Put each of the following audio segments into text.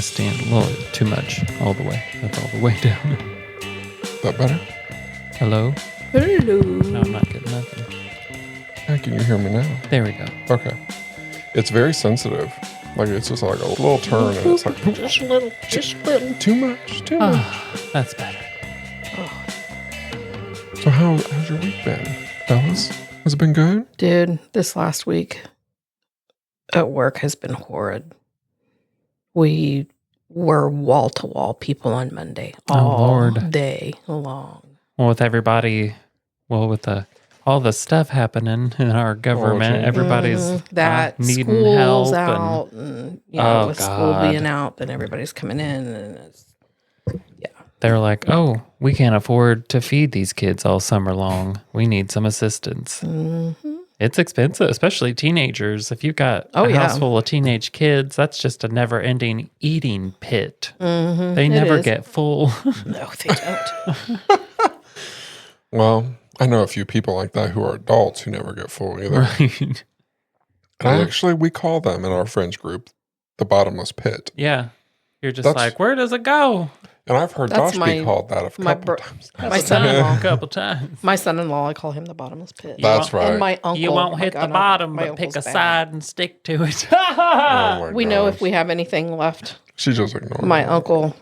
stand a little too much all the way. That's all the way down. That better? Hello? Hello. No, I'm not getting nothing. How can you hear me now? There we go. Okay. It's very sensitive. Like, it's just like a little turn, and it's like, Just a little. too much, too much. Oh, that's better. So how's your week been, fellas? Has it been good? Dude, this last week at work has been horrid. We were wall-to-wall people on Monday. All day long. Well, with everybody, with all the stuff happening in our government, everybody's that needing school's help. out, and with school being out, then everybody's coming in, and it's They're like, oh, we can't afford to feed these kids all summer long. We need some assistance. Mm-hmm. It's expensive, especially teenagers. If you've got a house full of teenage kids, that's just a never-ending eating pit. Mm-hmm. They never get full. No, they don't. Well, I know a few people like that who are adults who never get full either. Right. And we call them in our friends group the bottomless pit. Yeah. You're just like, where does it go? And I've heard Josh be called that a couple times. My son-in-law. A couple times. My son-in-law, I call him the bottomless pit. That's right. And my uncle. You won't hit the bottom, but pick a side and stick to it. We know if we have anything left. She just ignored my uncle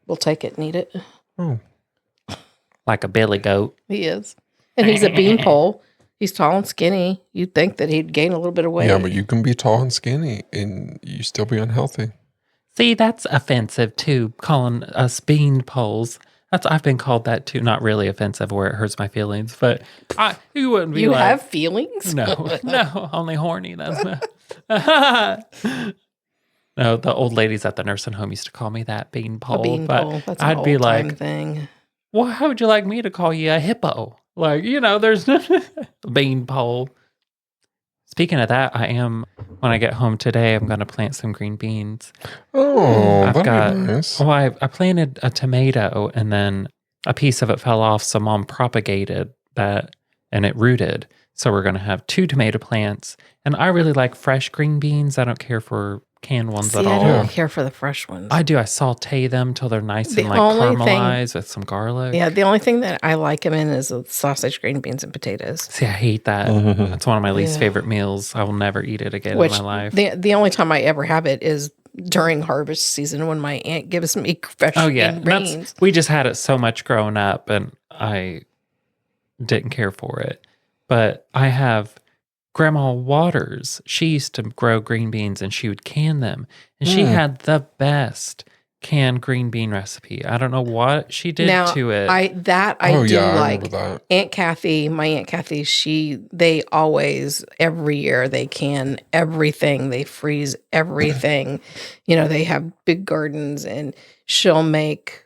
will take it and eat it. Oh. Like a billy goat. He is. And he's a beanpole. He's tall and skinny. You'd think that he'd gain a little bit of weight. Yeah, but you can be tall and skinny and you still be unhealthy. See, that's offensive too, calling us bean poles. I've been called that too. Not really offensive where it hurts my feelings, but you wouldn't be You have feelings? No, only horny. That's No, the old ladies at the nursing home used to call me that bean pole. A bean pole. That's an I'd be like, thing. well, how would you like me to call you a hippo? Like, there's no bean pole. Speaking of that, when I get home today, I'm going to plant some green beans. Oh, that'd be nice. Well, I planted a tomato and then a piece of it fell off. So Mom propagated that and it rooted. So we're going to have 2 tomato plants. And I really like fresh green beans. I don't care for canned ones at all. I don't care for the fresh ones. I do. I saute them till they're nice and caramelized with some garlic. Yeah, the only thing that I like them in is the sausage, green beans, and potatoes. See, I hate that. That's one of my least favorite meals. I will never eat it again in my life. The only time I ever have it is during harvest season when my aunt gives me fresh green beans. We just had it so much growing up, and I didn't care for it. But I have Grandma Waters. She used to grow green beans and she would can them. And she had the best canned green bean recipe. I don't know what she did to it. I do like. That. Aunt Kathy, my Aunt Kathy, they always, every year, they can everything. They freeze everything. They have big gardens and she'll make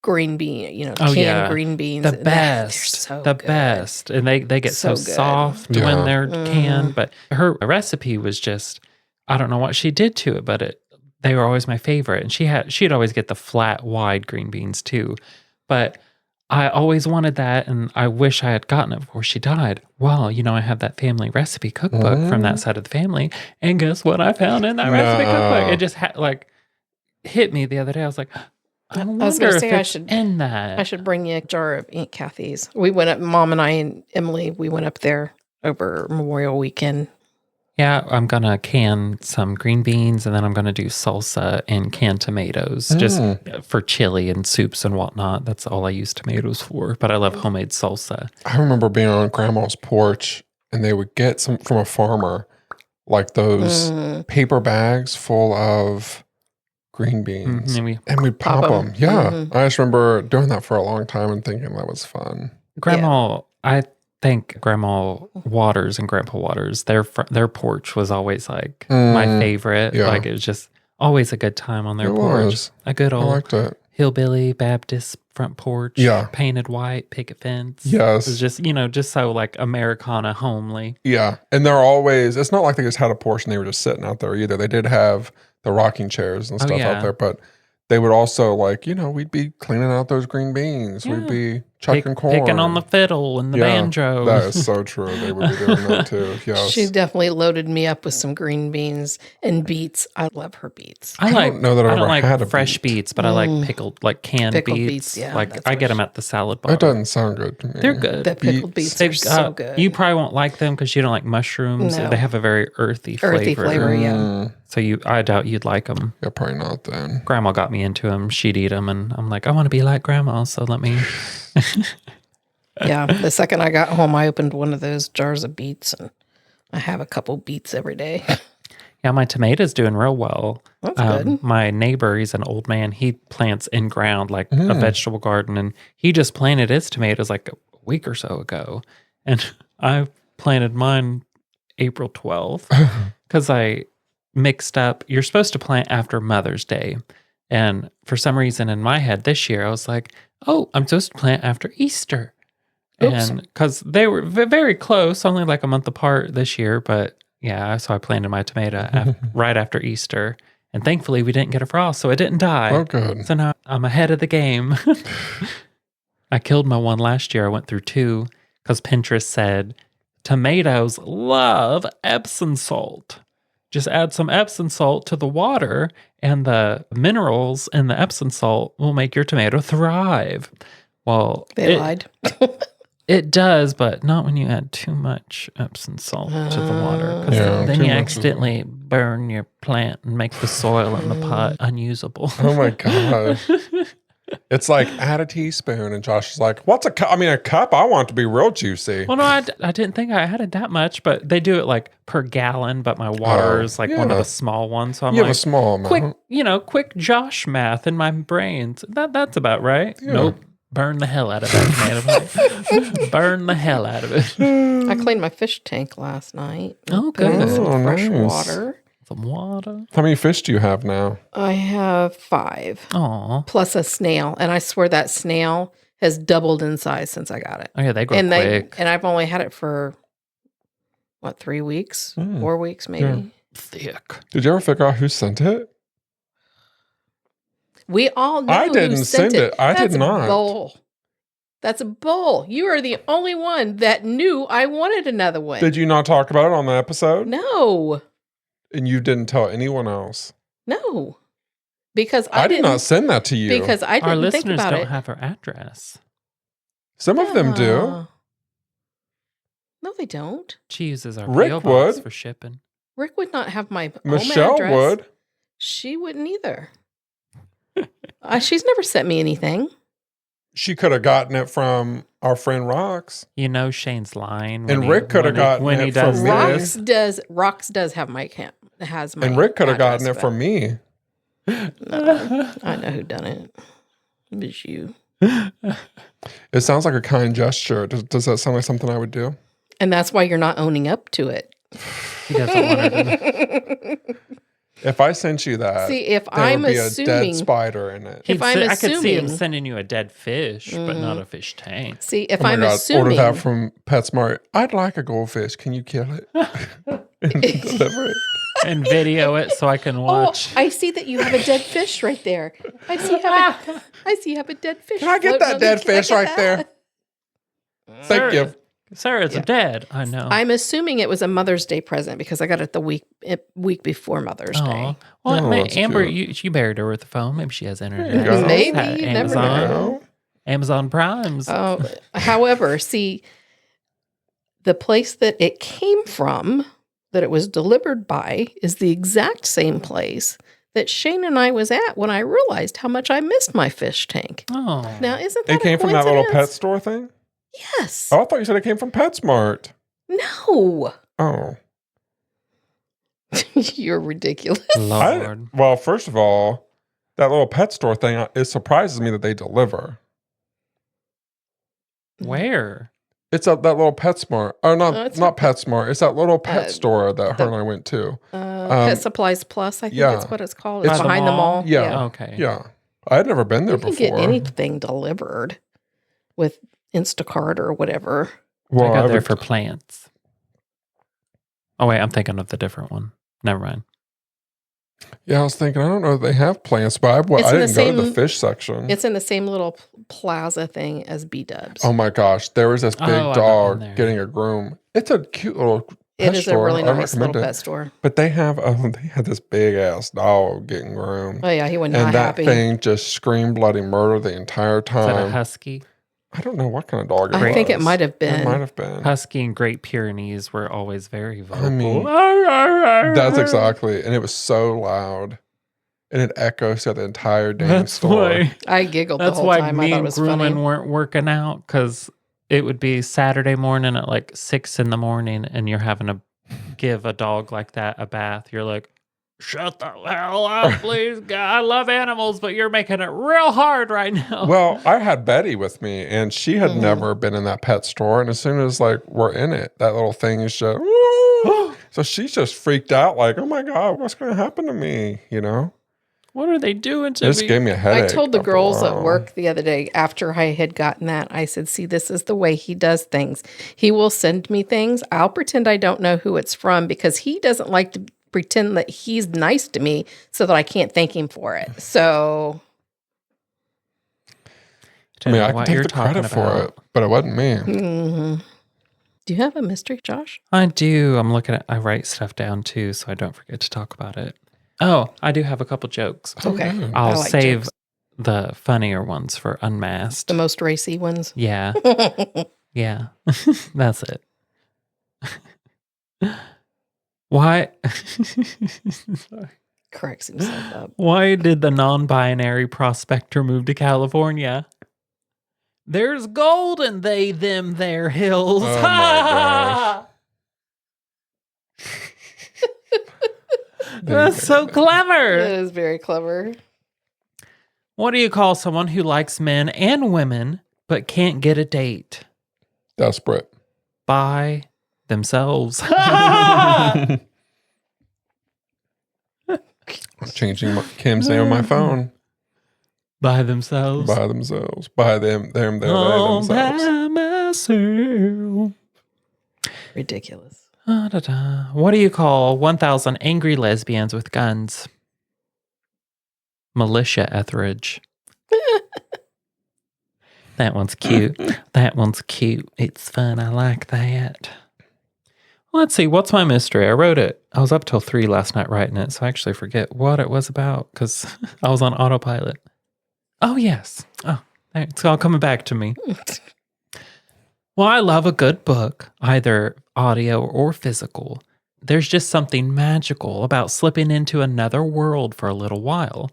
green bean, canned green beans. The best. So the good. best. And they get so soft when they're canned. But her recipe was just, I don't know what she did to it, but they were always my favorite. And she'd always get the flat, wide green beans too. But I always wanted that, and I wish I had gotten it before she died. Well, I have that family recipe cookbook from that side of the family. And guess what I found in that recipe cookbook? It just hit me the other day. I was like, I was going to say I should bring you a jar of Aunt Kathy's. We went up, Mom and I and Emily, we went up there over Memorial Weekend. Yeah, I'm going to can some green beans, and then I'm going to do salsa and canned tomatoes, just for chili and soups and whatnot. That's all I use tomatoes for, but I love homemade salsa. I remember being on Grandma's porch, and they would get some from a farmer, like those paper bags full of green beans, and we'd pop them. Yeah, I just remember doing that for a long time and thinking that was fun. I think Grandma Waters and Grandpa Waters, their porch was always like my favorite. Yeah. Like, it was just always a good time on their porch. A good old hillbilly Baptist front porch, painted white, picket fence. Yes. It was just, just so like Americana homely. Yeah, and they're always, it's not like they just had a porch and they were just sitting out there either. They did have the rocking chairs and stuff out there, but they would also we'd be cleaning out those green beans. Yeah. We'd be chucking corn. Picking on the fiddle and the banjo. That is so true. They would be doing that too. Yes. She definitely loaded me up with some green beans and beets. I love her beets. I don't know that I ever had a fresh beet. beets, but I like pickled, like canned beets. Yeah, like I get them at the salad bar. That doesn't sound good to me. They're good. The pickled beets are so good. You probably won't like them because you don't like mushrooms. No. They have a very earthy flavor. Yeah. So I doubt you'd like them. Yeah, probably not then. Grandma got me into them. She'd eat them, and I'm like, I want to be like Grandma, so let me. Yeah, the second I got home, I opened one of those jars of beets, and I have a couple beets every day. Yeah, my tomatoes doing real well. That's good. My neighbor, he's an old man. He plants in ground like a vegetable garden, and he just planted his tomatoes like a week or so ago. And I planted mine April 12th because I mixed up. You're supposed to plant after Mother's Day. And for some reason in my head this year, I was like, oh, I'm supposed to plant after Easter. Oops. And because they were very close, only like a month apart this year. But yeah, so I planted my tomato right after Easter. And thankfully we didn't get a frost, so it didn't die. Oh, good. So now I'm ahead of the game. I killed my one last year. I went through 2 because Pinterest said tomatoes love Epsom salt. Just add some Epsom salt to the water and the minerals in the Epsom salt will make your tomato thrive. Well, They lied. It does, but not when you add too much Epsom salt to the water. Because then you accidentally burn your plant and make the soil in the pot unusable. Oh my God. It's like add a teaspoon, and Josh is like, "What's a cup? I mean, a cup. I want it to be real juicy." Well, no, I didn't think I added that much, but they do it like per gallon. But my water is like one of the small ones, so I'm have like, a small amount. quick Josh math in my brain. That's about right. Yeah. Nope. Burn the hell out of that tomato. Burn the hell out of it. I cleaned my fish tank last night. Oh, Put in good. some fresh water. Some water. How many fish do you have now? I have 5. Aw. Plus a snail. And I swear that snail has doubled in size since I got it. Oh, yeah, they grow quick. And I've only had it for, 3 weeks? 4 weeks, maybe? Yeah. Thick. Did you ever figure out who sent it? We all know I didn't who sent it. I did not. That's a bull. That's a bull. You are the only one that knew I wanted another one. Did you not talk about it on the episode? No. And you didn't tell anyone else? No. Because I did not send that to you. Because I didn't Our think listeners about don't it. have her address. Some of them do. No, they don't. She uses our Rick PO box would. for shipping. Rick would not have my Michelle home address. would. She wouldn't either. She's never sent me anything. She could have gotten it from our friend Rox. You know Shane's lying. And Rick could have gotten when it he does from me. Rox does have my has my And Rick could have gotten it but from me. No, I know who done it. It was you. It sounds like a kind gesture. Does that sound like something I would do? And that's why you're not owning up to it. He doesn't want her to. If I sent you that, see, if there I'm would be assuming a dead spider in it. If I'm I could see him assuming- sending you a dead fish, but not a fish tank. see if Oh my I'm God, assuming order that from PetSmart. I'd like a goldfish. Can you kill it? And deliver it. And video it so I can watch. I see that you have a dead fish right there. I see you have a dead fish. Can I get that dead fish right there? Thank you. Sir, it's dead. I know. I'm assuming it was a Mother's Day present because I got it the week before Mother's Day. Well, Oh, that's Amber, cute. you buried her with the phone. Maybe she has internet. There you go. Maybe, Had you never Amazon. know. Amazon Primes. However, see, the place that it came from, that it was delivered by, is the exact same place that Shane and I was at when I realized how much I missed my fish tank. Oh. Now, isn't that It came a from that little pet coincidence? store thing? Yes. Oh, I thought you said it came from PetSmart. No. Oh. You're ridiculous. Lord. Well, first of all, that little pet store thing, it surprises me that they deliver. Where? It's that little PetSmart. Oh, it's not PetSmart. It's that little pet uh, store that her and I went to. Pet Supplies Plus, I think yeah. that's what it's called. It's It's- behind the mall. Yeah. Okay. Yeah. I had never been there You can before. get anything delivered with Instacart or whatever. Well, I got there every- for plants. Oh, wait. I'm thinking of the different one. Never mind. Yeah, I was thinking, I don't know if they have plants, but I didn't go to the fish section. It's in the same little plaza thing as B-Dubs. Oh my gosh, there was this big dog getting a groom. It's a cute little pet store. It is a really nice little pet store. But they had this big ass dog getting groomed. Oh yeah, he was not happy. And that thing just screamed bloody murder the entire time. Is that a husky? I don't know what kind of dog it was. I think it might have been. It might have been. Husky and Great Pyrenees were always very vocal. I mean, that's exactly. And it was so loud. And it echoes through the entire damn store. I giggled the whole time. That's why me and Grumman weren't working out, because it would be Saturday morning at like 6 a.m. and you're having to give a dog like that a bath. You're like, shut the hell up, please. God, I love animals, but you're making it real hard right now. Well, I had Betty with me, and she had never been in that pet store. And as soon as we're in it, that little thing is just, so she's just freaked out, like, oh my God, what's going to happen to me? You know? What are they doing to me? This gave me a headache. I told the girls at work the other day, after I had gotten that, I said, see, this is the way he does things. He will send me things. I'll pretend I don't know who it's from, because he doesn't like to pretend that he's nice to me so that I can't thank him for it. So, I mean, I can take the credit for it, but it wasn't me. Mm-hmm. Do you have a mystery, Josh? I do. I write stuff down too, so I don't forget to talk about it. Oh, I do have a couple jokes. Okay. I'll save the funnier ones for Unmasked. The most racy ones? Yeah. Yeah. That's it. Why? Corrects himself up. Why did the non-binary prospector move to California? There's gold in them there hills. Oh my gosh. That's so clever. It is very clever. What do you call someone who likes men and women but can't get a date? Desperate. By themselves. I'm changing Kim's name on my phone. By themselves. By themselves. By them, they themselves. By myself. Ridiculous. What do you call 1,000 angry lesbians with guns? Militia Etheridge. That one's cute. That one's cute. It's fun. I like that. Let's see. What's my mystery? I wrote it. I was up till 3 last night writing it, so I actually forget what it was about because I was on autopilot. Oh, yes. Oh, it's all coming back to me. Well, I love a good book, either audio or physical. There's just something magical about slipping into another world for a little while,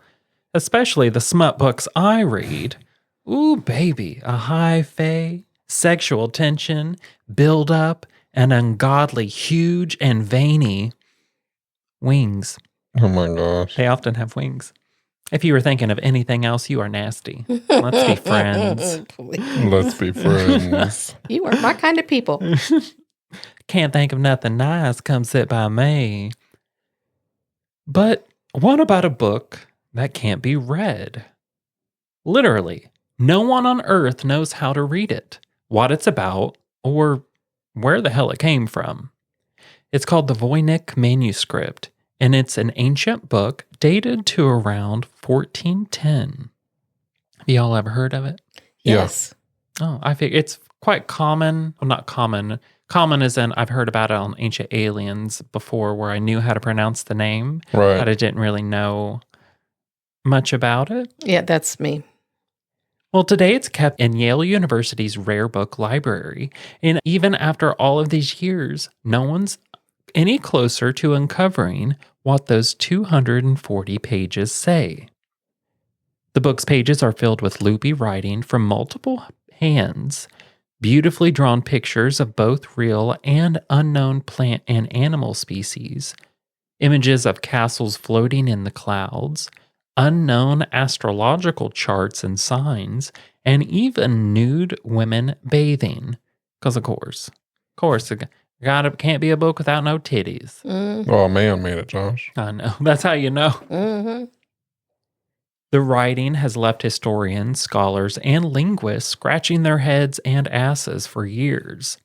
especially the smut books I read. Ooh, baby, a high fae, sexual tension, build up, and ungodly huge and veiny wings. Oh my gosh. They often have wings. If you were thinking of anything else, you are nasty. Let's be friends. Let's be friends. You are my kind of people. Can't think of nothing nice. Come sit by me. But what about a book that can't be read? Literally, no one on earth knows how to read it, what it's about, or where the hell it came from. It's called the Voynich Manuscript, and it's an ancient book dated to around 1410. Have y'all ever heard of it? Yes. Oh, I think it's quite common. Well, not common. Common as in I've heard about it on Ancient Aliens before, where I knew how to pronounce the name, right, but I didn't really know much about it. Yeah, that's me. Well, today it's kept in Yale University's Rare Book Library, and even after all of these years, no one's any closer to uncovering what those 240 pages say. The book's pages are filled with loopy writing from multiple hands, beautifully drawn pictures of both real and unknown plant and animal species, images of castles floating in the clouds, unknown astrological charts and signs, and even nude women bathing. Because of course, can't be a book without no titties. Mm-hmm. Oh, a man made it, Josh. I know. That's how you know. Mm-hmm. The writing has left historians, scholars, and linguists scratching their heads and asses for years.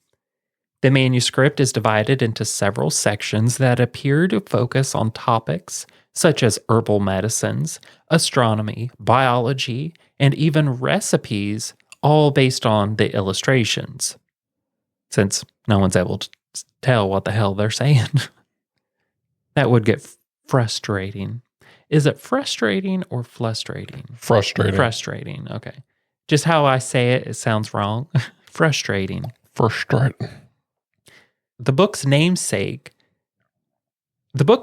The manuscript is divided into several sections that appear to focus on topics such as herbal medicines, astronomy, biology, and even recipes, all based on the illustrations, since no one's able to tell what the hell they're saying. That would get frustrating. Is it frustrating or frustrating? Frustrating. Frustrating, okay. Just how I say it, it sounds wrong. Frustrating. Frustrating. The book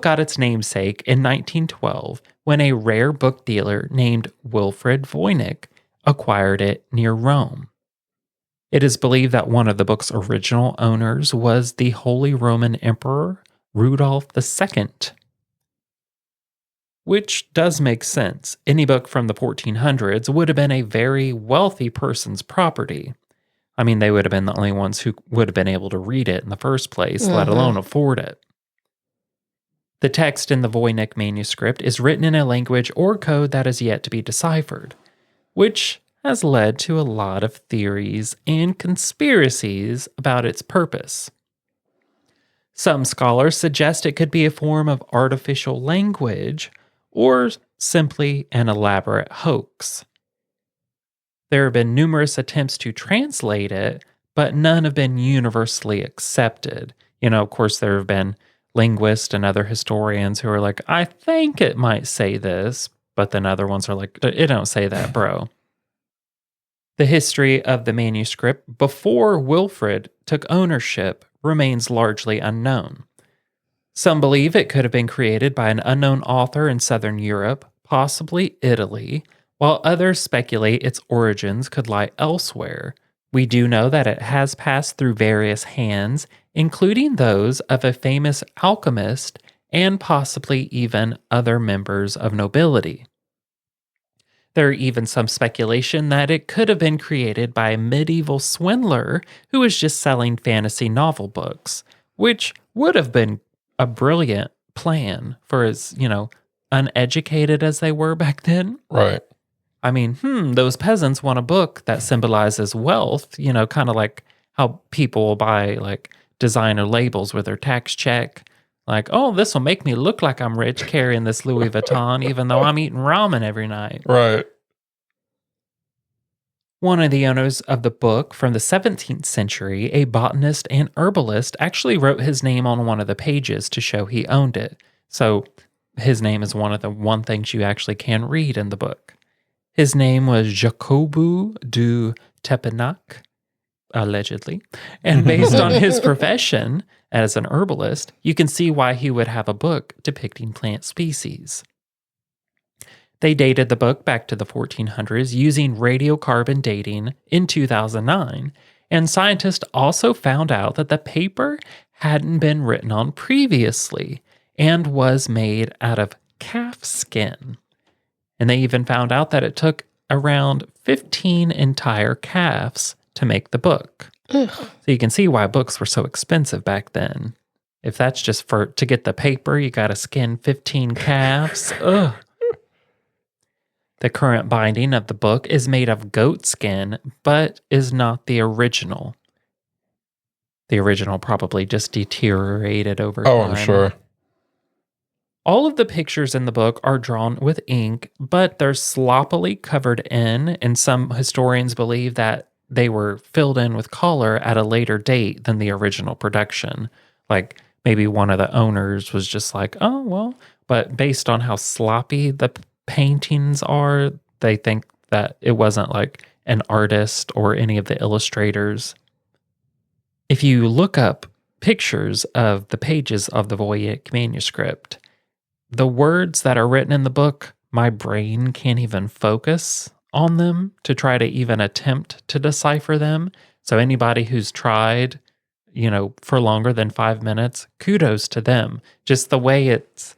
got its namesake in 1912 when a rare book dealer named Wilfrid Voynich acquired it near Rome. It is believed that one of the book's original owners was the Holy Roman Emperor Rudolph II. Which does make sense. Any book from the 1400s would have been a very wealthy person's property. I mean, they would have been the only ones who would have been able to read it in the first place, let alone afford it. The text in the Voynich Manuscript is written in a language or code that is yet to be deciphered, which has led to a lot of theories and conspiracies about its purpose. Some scholars suggest it could be a form of artificial language or simply an elaborate hoax. There have been numerous attempts to translate it, but none have been universally accepted. Of course, there have been linguists and other historians who are like, I think it might say this, but then other ones are like, it don't say that, bro. The history of the manuscript before Wilfrid took ownership remains largely unknown. Some believe it could have been created by an unknown author in Southern Europe, possibly Italy, while others speculate its origins could lie elsewhere. We do know that it has passed through various hands, including those of a famous alchemist and possibly even other members of nobility. There are even some speculation that it could have been created by a medieval swindler who was just selling fantasy novel books, which would have been a brilliant plan for as, uneducated as they were back then. Right. I mean, those peasants want a book that symbolizes wealth, kind of like how people will buy like designer labels with their tax check. Like, oh, this will make me look like I'm rich carrying this Louis Vuitton, even though I'm eating ramen every night. Right. One of the owners of the book from the 17th century, a botanist and herbalist, actually wrote his name on one of the pages to show he owned it. So his name is one of the things you actually can read in the book. His name was Jacobu du Tepenac, allegedly. And based on his profession as an herbalist, you can see why he would have a book depicting plant species. They dated the book back to the 1400s using radiocarbon dating in 2009, and scientists also found out that the paper hadn't been written on previously and was made out of calf skin. And they even found out that it took around 15 entire calves to make the book. Ugh. So you can see why books were so expensive back then. If that's just to get the paper, you got to skin 15 calves. Ugh. The current binding of the book is made of goat skin, but is not the original. The original probably just deteriorated over time. Oh, I'm sure. All of the pictures in the book are drawn with ink, but they're sloppily covered in, and some historians believe that they were filled in with color at a later date than the original production. Like maybe one of the owners was just like, oh, well, but based on how sloppy the paintings are, they think that it wasn't like an artist or any of the illustrators. If you look up pictures of the pages of the Voynich Manuscript, the words that are written in the book, my brain can't even focus on them to try to even attempt to decipher them. So anybody who's tried, for longer than 5 minutes, kudos to them. Just the way it's,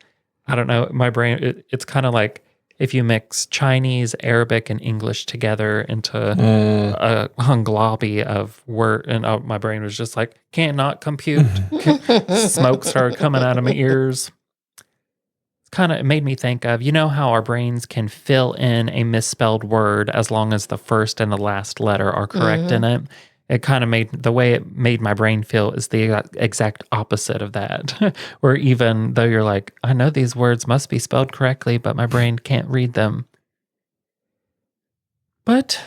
I don't know, my brain, it's kind of like if you mix Chinese, Arabic, and English together into a hunglobi of word, and my brain was just like, cannot compute. Smoke started coming out of my ears. It made me think of, how our brains can fill in a misspelled word as long as the first and the last letter are correct in it. it kind of the way it made my brain feel is the exact opposite of that. Where even though you're like, I know these words must be spelled correctly, but my brain can't read them. But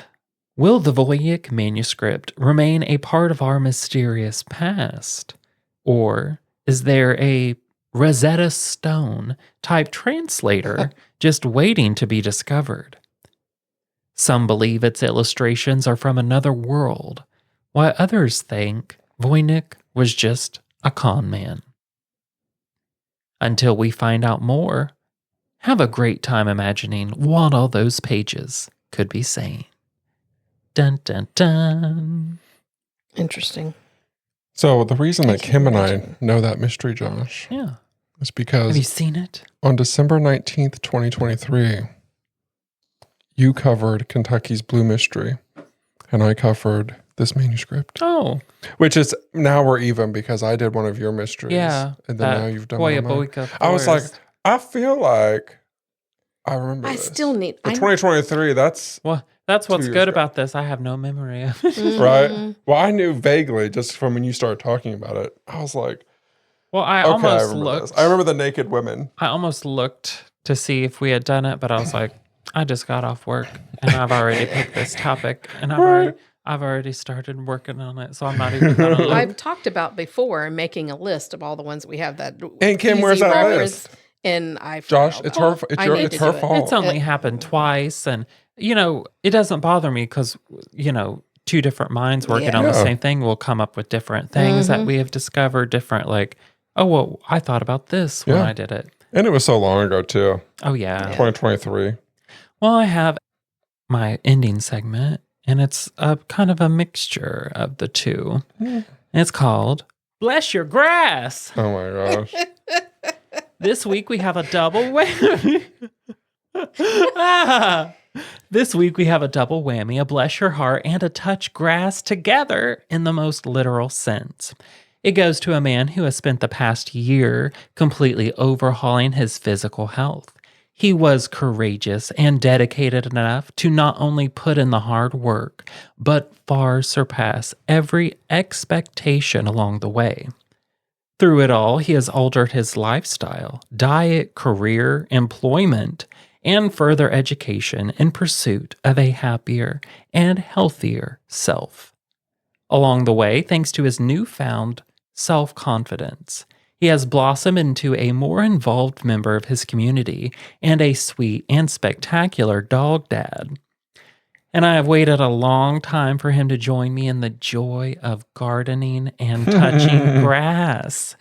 will the Voynich Manuscript remain a part of our mysterious past? Or is there a Rosetta Stone type translator just waiting to be discovered? Some believe its illustrations are from another world, while others think Voynich was just a con man. Until we find out more, have a great time imagining what all those pages could be saying. Dun, dun, dun. Interesting. So the reason that Kim and I know that mystery, Josh, is because... Have you seen it? On December 19th, 2023, you covered Kentucky's Blue Mystery, and I covered this manuscript. Oh. Which is, now we're even because I did one of your mysteries. Yeah. And then now you've done one of mine. I was like, I feel like I remember this. I still need... For 2023, that's... Well, that's what's good about this. I have no memory of it. Right? Well, I knew vaguely just from when you started talking about it. I was like... Well, I almost looked... I remember the naked women. I almost looked to see if we had done it, but I was like, I just got off work, and I've already picked this topic, and I've already started working on it, so I'm not even going to look. I've talked about before making a list of all the ones we have that. And Kim, where's that list? And I Josh, it's her fault. It's only happened twice, and it doesn't bother me because two different minds working on the same thing will come up with different things that we have discovered. Different, like, oh well, I thought about this when I did it, and it was so long ago too. Oh yeah, 2023. Well, I have my ending segment, and it's a kind of a mixture of the two. And it's called Bless Your Grass. Oh my gosh. This week we have a double whammy. This week we have a double whammy, a bless your heart, and a touch grass together in the most literal sense. It goes to a man who has spent the past year completely overhauling his physical health. He was courageous and dedicated enough to not only put in the hard work, but far surpass every expectation along the way. Through it all, he has altered his lifestyle, diet, career, employment, and further education in pursuit of a happier and healthier self. Along the way, thanks to his newfound self-confidence, he has blossomed into a more involved member of his community and a sweet and spectacular dog dad. And I have waited a long time for him to join me in the joy of gardening and touching grass.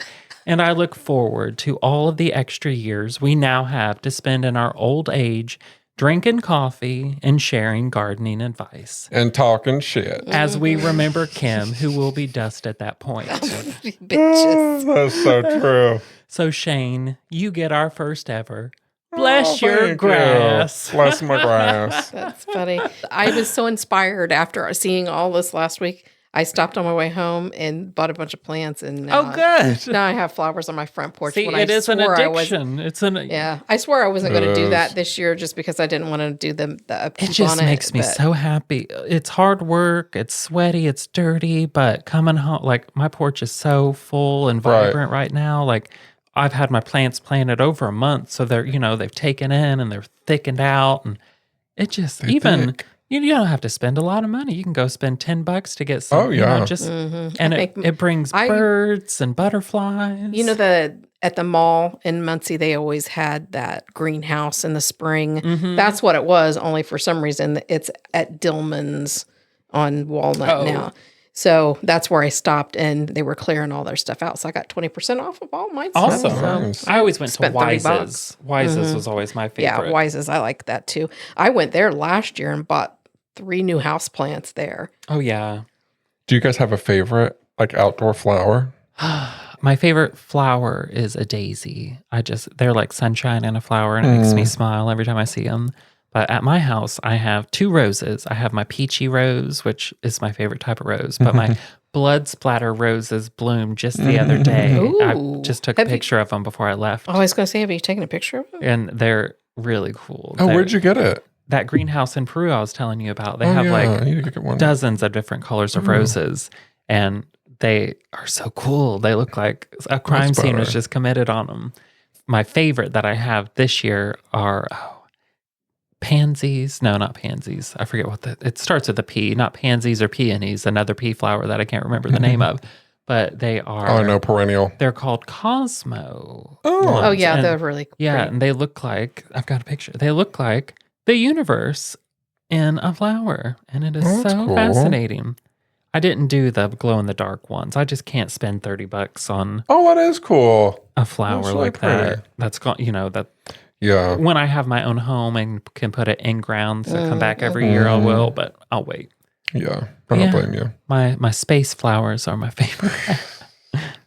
And I look forward to all of the extra years we now have to spend in our old age drinking coffee and sharing gardening advice. And talking shit. As we remember Kim, who will be dust at that point. Bitches. That's so true. So Shane, you get our first ever Bless your grass. Bless my grass. That's funny. I was so inspired after seeing all this last week. I stopped on my way home and bought a bunch of plants, and good. Now I have flowers on my front porch. See, it is an addiction. I swore I wasn't going to do that this year just because I didn't want to do the upkeep on it. It just makes me so happy. It's hard work. It's sweaty. It's dirty. But coming home, like my porch is so full and vibrant right now. Like I've had my plants planted over a month, so they're they've taken in and they're thickened out, and it just You don't have to spend a lot of money. You can go spend $10 to get some. And it brings birds and butterflies. At the mall in Muncie, they always had that greenhouse in the spring. That's what it was. Only for some reason, it's at Dillman's on Walnut now. So that's where I stopped, and they were clearing all their stuff out. So I got 20% off of all my stuff. Awesome. So I always went to Wise's. Wise's was always my favorite. Yeah, Wise's. I like that too. I went there last year and bought 3 new house plants there. Oh, yeah. Do you guys have a favorite, like, outdoor flower? My favorite flower is a daisy. They're like sunshine in a flower, and it makes me smile every time I see them. But at my house, I have 2 roses. I have my peachy rose, which is my favorite type of rose. But my blood splatter roses bloomed just the other day. Ooh. I just took a picture of them before I left. Oh, I was going to say, have you taken a picture of them? And they're really cool. Oh, where'd you get it? that greenhouse in Peru I was telling you about, they have like dozens of different colors of roses, and they are so cool. They look like a crime scene was just committed on them. My favorite that I have this year are pansies. No, not pansies. I forget it starts with a P, not pansies or peonies, another pea flower that I can't remember the name of. But they are. Oh, no, perennial. They're called Cosmo. Oh yeah, and they're really pretty. Yeah, and they look like, I've got a picture. They look like the universe in a flower, and it is so fascinating. I didn't do the glow in the dark ones. I just can't spend $30 on. Oh, that is cool. A flower like that. That's got that. Yeah. When I have my own home and can put it in ground, so come back every year, I will. But I'll wait. Yeah, I don't blame you. My space flowers are my favorite.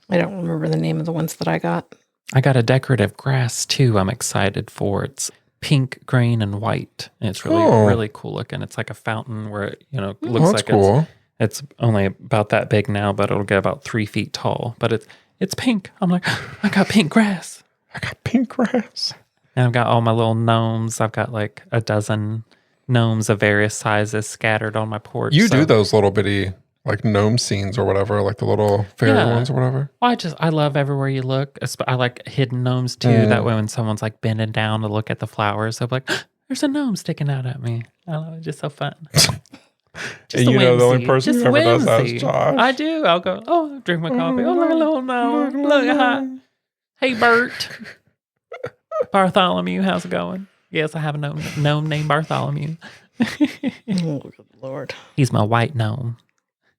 I don't remember the name of the ones that I got. I got a decorative grass too. I'm excited for. It's pink, green, and white. And it's really cool looking. It's like a fountain where it looks like cool. It's only about that big now, but it'll get about 3 feet tall. But it's pink. I'm like, I got pink grass. I got pink grass. And I've got all my little gnomes. I've got like a dozen gnomes of various sizes scattered on my porch. You do those little bitty like gnome scenes or whatever, like the little fairy ones or whatever. Well, I love everywhere you look. I like hidden gnomes too. That way when someone's like bending down to look at the flowers, they'll be like, there's a gnome sticking out at me. I love it. Just so fun. And the only person who ever does that is Josh. I do. I'll go, drink my coffee. Oh, look at little gnome. Look at hi. Hey, Bert. Bartholomew, how's it going? Yes, I have a gnome named Bartholomew. Oh, good Lord. He's my white gnome.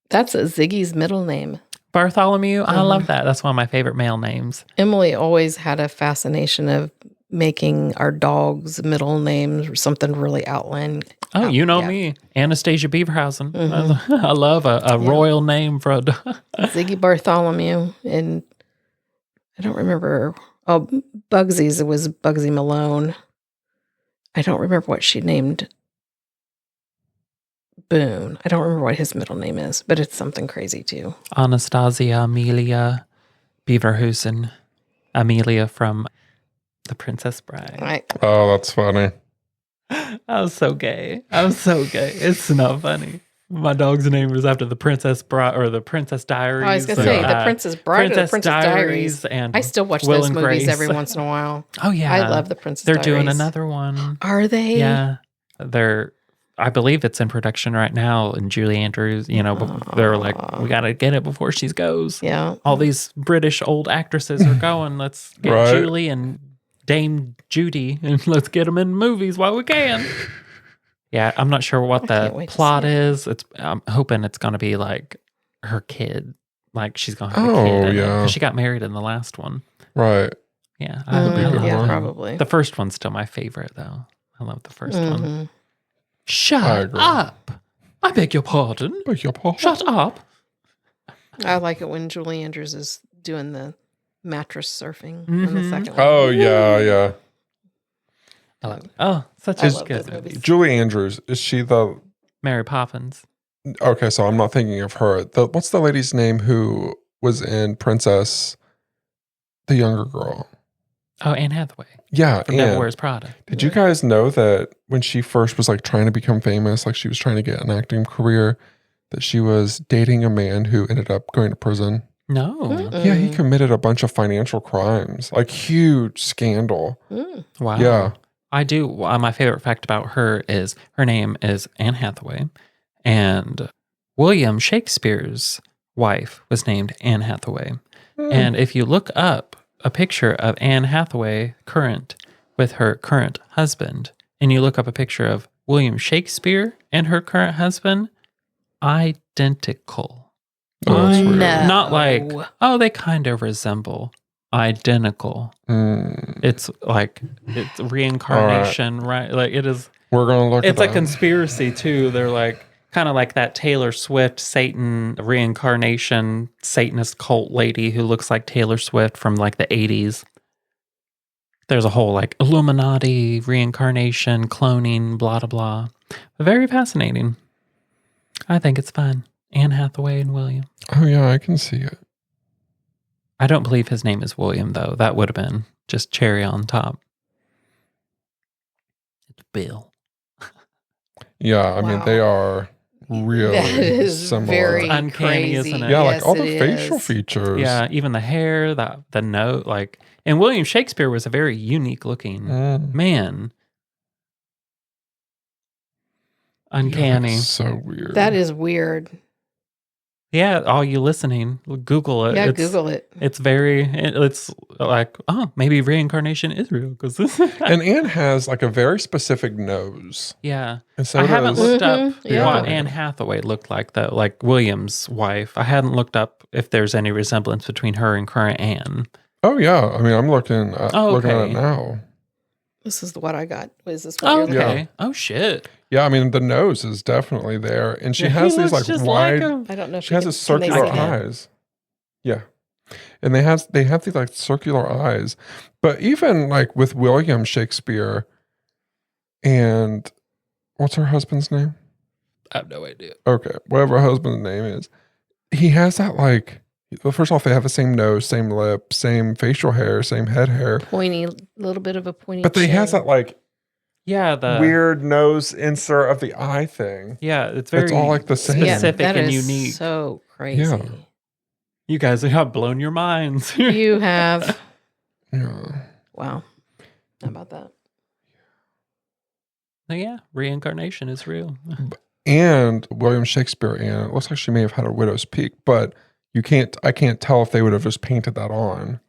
That's Ziggy's middle name. Bartholomew? I love that. That's one of my favorite male names. Emily always had a fascination of making our dogs' middle names or something really outlandish. Oh, you know me. Anastasia Beaverhausen. I love a royal name for a dog. Ziggy Bartholomew. And I don't remember. Oh, Bugsy's, it was Bugsy Malone. I don't remember what she named Boone. I don't remember what his middle name is, but it's something crazy too. Anastasia Amelia Beaverhusen. Amelia from The Princess Bride. Right. Oh, that's funny. I was so gay. It's not funny. My dog's name was after the Princess Bride or the Princess Diaries. I was going to say the Princess Bride or the Princess Diaries. And I still watch those movies every once in a while. Oh, yeah. I love the Princess Diaries. They're doing another one. Are they? Yeah. I believe it's in production right now. And Julie Andrews, they're like, we got to get it before she goes. Yeah. All these British old actresses are going. Let's get Julie and Dame Judy and let's get them in movies while we can. Yeah, I'm not sure what the plot is. I'm hoping it's going to be like her kid. Like she's going to have a kid. Yeah. She got married in the last one. Right. Yeah. I hope probably. The first one's still my favorite, though. I love the first one. Shut up. I beg your pardon. Shut up. I like it when Julie Andrews is doing the mattress surfing in the second one. Oh, yeah. I love it. Oh, such a good movie. Julie Andrews, is she the Mary Poppins? Okay, so I'm not thinking of her. What's the lady's name who was in Princess, the younger girl? Oh, Anne Hathaway. Yeah, from Devil Wears Prada. Did you guys know that when she first was like trying to become famous, like she was trying to get an acting career, that she was dating a man who ended up going to prison? No. Mm-mm. Yeah, he committed a bunch of financial crimes, like huge scandal. Wow. Yeah. I do. My favorite fact about her is her name is Anne Hathaway, and William Shakespeare's wife was named Anne Hathaway. And if you look up a picture of Anne Hathaway current with her current husband, and you look up a picture of William Shakespeare and her current husband, identical. Oh, that's weird. No. Not like, they kind of resemble. Identical. It's like it's reincarnation, right? Like it is. We're gonna look. It's a conspiracy too. They're like kind of like that Taylor Swift Satan reincarnation Satanist cult lady who looks like Taylor Swift from like the 80s. There's a whole like Illuminati reincarnation, cloning, blah blah blah. Very fascinating. I think it's fun. Anne Hathaway and William. Oh yeah, I can see it. I don't believe his name is William, though. That would have been just cherry on top. It's Bill. Yeah, I mean, they are really That is similar. very uncanny, crazy. isn't it? Yeah, Yes, like all it the facial is. features. Yeah, even the hair, the note, like, and William Shakespeare was a very unique looking man. Uncanny. Yeah, so weird. That is weird. Yeah, all you listening, Google it. Yeah, Google it. It's like, oh, maybe reincarnation is real because this. And Anne has like a very specific nose. Yeah, And so I haven't looked up yeah. what Anne Hathaway looked like, though, like William's wife. I hadn't looked up if there's any resemblance between her and current Anne. Oh yeah, I mean, I'm looking at it now. This is what I got. Is this what you're looking Okay. Yeah. Oh shit. Yeah, I mean, the nose is definitely there, and she has these like wide. I don't know if She has these circular eyes. Yeah, and they have these like circular eyes. But even like with William Shakespeare, and what's her husband's name? I have no idea. Okay, whatever her husband's name is, he has that like. Well, first off, they have the same nose, same lip, same facial hair, same head hair. Pointy, little bit of a pointy. But they has that like the weird nose insert of the eye thing. Yeah, it's very all like the same. specific that and is unique. So crazy. Yeah. You guys have blown your minds. You have. Yeah. Wow. How about that? Yeah, reincarnation is real. And William Shakespeare, and it looks like she may have had a widow's peak, but I can't tell if they would have just painted that on.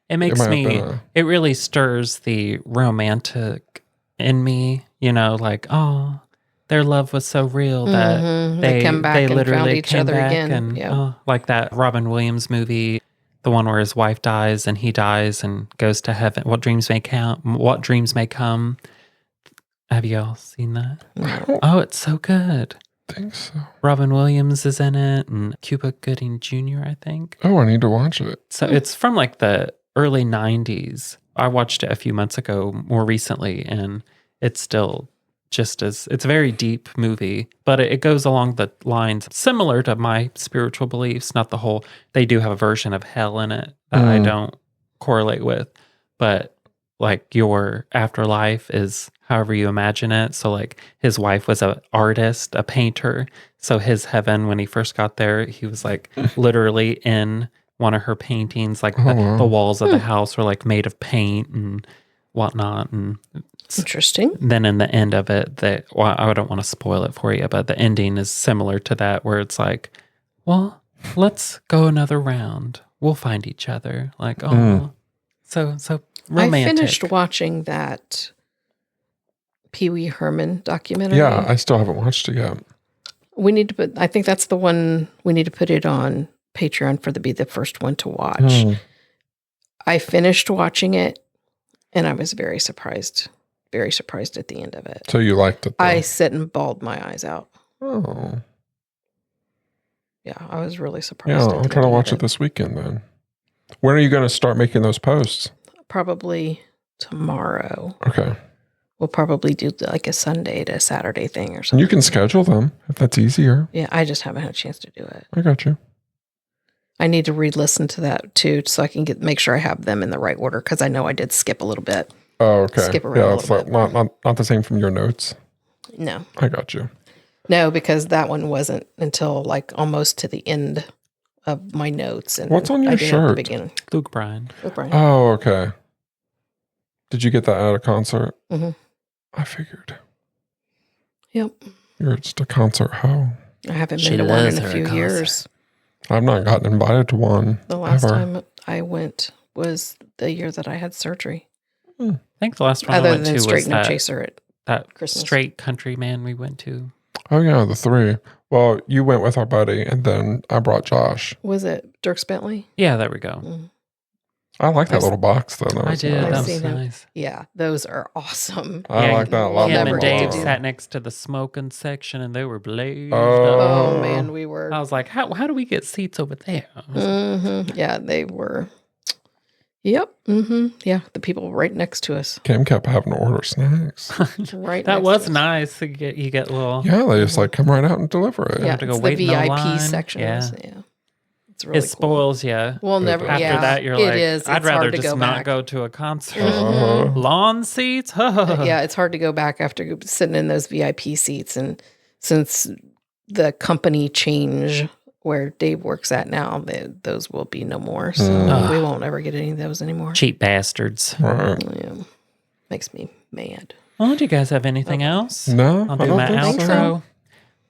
It makes it really stirs the romantic in me, like, oh, their love was so real that they come back and literally found each other back again. And like that Robin Williams movie, the one where his wife dies and he dies and goes to heaven. What dreams may come. Have you all seen that? No. Oh, it's so good. I think so. Robin Williams is in it and Cuba Gooding Jr., I think. Oh, I need to watch it. So it's from like the early 90s. I watched it a few months ago more recently, and it's still just it's a very deep movie, but it goes along the lines similar to my spiritual beliefs. Not the whole, they do have a version of hell in it that I don't correlate with, but like your afterlife is however you imagine it. So like his wife was an artist, a painter. So his heaven, when he first got there, he was like literally in one of her paintings, like the walls of the house were like made of paint and whatnot. And interesting. Then in the end of it, I don't want to spoil it for you, but the ending is similar to that, where it's like, well, let's go another round. We'll find each other. Like, oh, so romantic. I finished watching that Pee Wee Herman documentary. Yeah, I still haven't watched it yet. We need to I think that's the one we need to put it on Patreon for be the first one to watch. I finished watching it and I was very surprised at the end of it. So you liked it, though. I sit and bawled my eyes out. Oh. Yeah, I was really surprised. Yeah, I'll try to watch it this weekend then. When are you going to start making those posts? Probably tomorrow. Okay. We'll probably do like a Sunday to Saturday thing or something. And you can schedule them if that's easier. Yeah, I just haven't had a chance to do it. I got you. I need to re-listen to that too, so I can make sure I have them in the right order, because I know I did skip a little bit. Oh, okay. Skip around it's like not the same from your notes. No. I got you. No, because that one wasn't until like almost to the end of my notes. And what's on your shirt? At the beginning. Luke Bryan. Oh, okay. Did you get that at a concert? Mm-hmm. I figured. Yep. You're just a concert hoe. I haven't been to one in a few years. I've not gotten invited to one. The last time I went was the year that I had surgery. I think the last one Other I went than to Straight was No Chaser at that Christmas. Straight Country Man we went to. Oh, yeah, the three. Well, you went with our buddy, and then I brought Josh. Was it Dierks Bentley? Yeah, there we go. Mm. I like that little box, though. I did. Nice. That was nice. Yeah, those are awesome. I like that a lot. Him never and get to Dave do sat next to the smoking section, and they were blazed Oh, up. man, we were. I was like, how do we get seats over there? Yeah, they were. Yep. Mm-hmm. Yeah, the people right next to us. Kim kept having to order snacks. Right. That next was to us. nice. You get a little. Yeah, they just like come right out and deliver it. Yeah, to go it's wait the in the VIP line. sections. Yeah. It's really it spoils you. We'll never. After that, you're like, I'd rather just not go to a concert. Lawn seats. Yeah, it's hard to go back after sitting in those VIP seats, and since the company change where Dave works at now, those will be no more. So we won't ever get any of those anymore. Cheap bastards. Yeah. Makes me mad. Well, do you guys have anything else? No, I'll do my outro. So.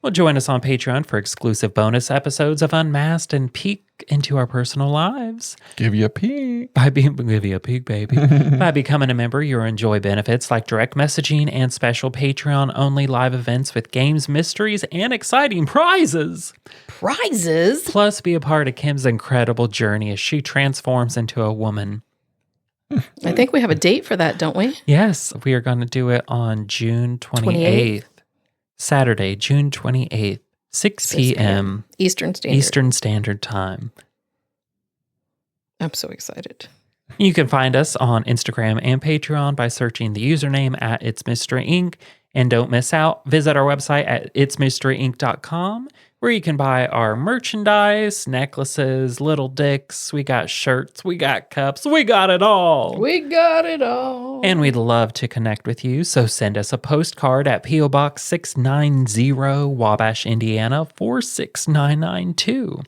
Well, join us on Patreon for exclusive bonus episodes of Unmasked and peek into our personal lives. Give you a peek. Give you a peek, baby. By becoming a member, you'll enjoy benefits like direct messaging and special Patreon-only live events with games, mysteries, and exciting prizes. Prizes? Plus, be a part of Kim's incredible journey as she transforms into a woman. I think we have a date for that, don't we? Yes, we are going to do it on June 28th. Saturday, June 28th, 6 p.m. Eastern Standard Time. I'm so excited. You can find us on Instagram and Patreon by searching the username at It's Mystery Inc. And don't miss out, visit our website at itsmysteryinc.com where you can buy our merchandise, necklaces, little dicks. We got shirts, we got cups, we got it all. We got it all. And we'd love to connect with you, so send us a postcard at P.O. Box 690, Wabash, Indiana, 46992.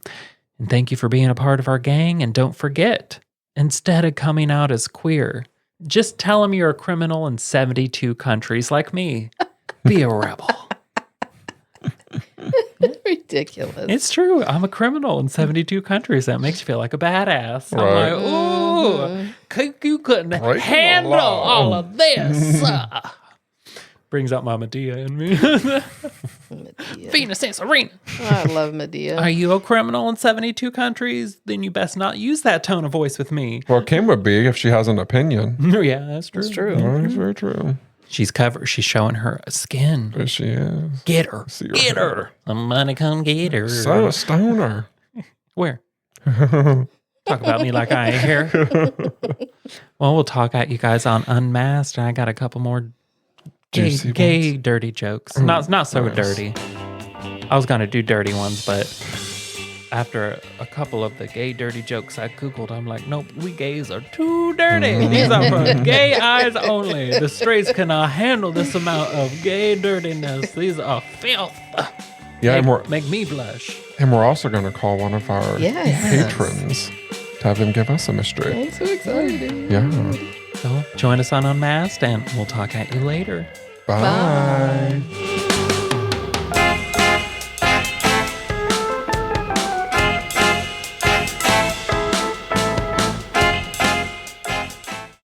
And thank you for being a part of our gang, and don't forget, instead of coming out as queer, just tell them you're a criminal in 72 countries like me. Be a rebel. Ridiculous. It's true. I'm a criminal in 72 countries. That makes you feel like a badass. Right. I'm like, ooh, you couldn't handle all of this. Brings out my Medea in me. Venus and Serena. I love Medea. Are you a criminal in 72 countries? Then you best not use that tone of voice with me. Well, Kim would be if she has an opinion. Yeah, that's true. It's true. That's very true. She's showing her skin. But she is. Get her. Get her. Somebody come get her. So a stoner. Where? Talk about me like I ain't here. Well, we'll talk at you guys on Unmasked. I got a couple more gay dirty jokes. Not so dirty. I was going to do dirty ones, but after a couple of the gay dirty jokes I Googled, I'm like, nope, we gays are too dirty. These are for gay eyes only. The straights cannot handle this amount of gay dirtiness. These are filth. Yeah, make me blush. And we're also going to call one of our patrons to have them give us a mystery. I'm so excited. Yeah. So join us on Unmasked, and we'll talk at you later. Bye.